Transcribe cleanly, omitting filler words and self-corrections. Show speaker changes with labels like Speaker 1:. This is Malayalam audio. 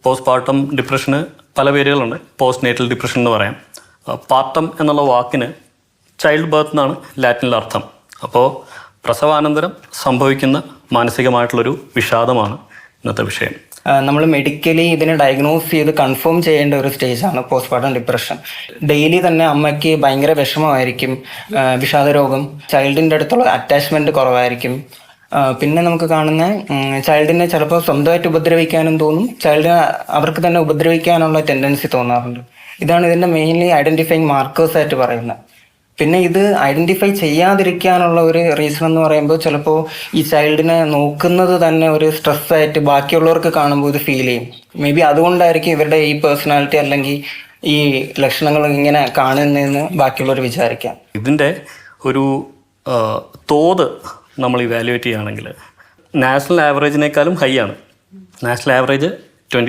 Speaker 1: പോസ്റ്റ്പാർട്ടം ഡിപ്രഷന് പല പേരുകളുണ്ട്. പോസ്റ്റ് നേറ്റൽ ഡിപ്രഷൻ എന്ന് പറയാം. പാർട്ടം എന്നുള്ള വാക്കിന് ചൈൽഡ് ബർത്ത് എന്നാണ് ലാറ്റിനിൽ അർത്ഥം. അപ്പോൾ പ്രസവാനന്തരം സംഭവിക്കുന്ന മാനസികമായിട്ടുള്ളൊരു വിഷാദമാണ് ഇന്നത്തെ വിഷയം.
Speaker 2: നമ്മൾ മെഡിക്കലി ഇതിനെ ഡയഗ്നോസ് ചെയ്ത് കൺഫേം ചെയ്യേണ്ട ഒരു സ്റ്റേജാണ് പോസ്റ്റ്പാർട്ടം ഡിപ്രഷൻ. ഡെയിലി തന്നെ അമ്മയ്ക്ക് ഭയങ്കര വിഷമമായിരിക്കും, വിഷാദരോഗം, ചൈൽഡിൻ്റെ അടുത്തുള്ള അറ്റാച്ച്മെൻറ്റ് കുറവായിരിക്കും. പിന്നെ നമുക്ക് കാണുന്ന ചൈൽഡിനെ ചിലപ്പോൾ സ്വന്തമായിട്ട് ഉപദ്രവിക്കാനും തോന്നും, ചൈൽഡിനെ അവർക്ക് തന്നെ ഉപദ്രവിക്കാനുള്ള ടെൻഡൻസി തോന്നാറുണ്ട്. ഇതാണ് ഇതിൻ്റെ മെയിൻലി ഐഡൻറ്റിഫൈങ് മാർക്കേഴ്സായിട്ട് പറയുന്നത്. പിന്നെ ഇത് ഐഡൻറ്റിഫൈ ചെയ്യാതിരിക്കാനുള്ള ഒരു റീസൺ എന്ന് പറയുമ്പോൾ ചിലപ്പോൾ ഈ ചൈൽഡിനെ നോക്കുന്നത് തന്നെ ഒരു സ്ട്രെസ്സായിട്ട് ബാക്കിയുള്ളവർക്ക് കാണുമ്പോൾ ഇത് ഫീൽ ചെയ്യും. മേ ബി അതുകൊണ്ടായിരിക്കും ഇവരുടെ ഈ പേഴ്സണാലിറ്റി അല്ലെങ്കിൽ ഈ ലക്ഷണങ്ങൾ ഇങ്ങനെ കാണുന്നതെന്ന് ബാക്കിയുള്ളവർ വിചാരിക്കാം.
Speaker 1: ഇതിൻ്റെ ഒരു തോത് നമ്മൾ ഇവാലുവേറ്റ് ചെയ്യുകയാണെങ്കിൽ നാഷണൽ ആവറേജിനേക്കാളും ഹൈ ആണ്. National average 22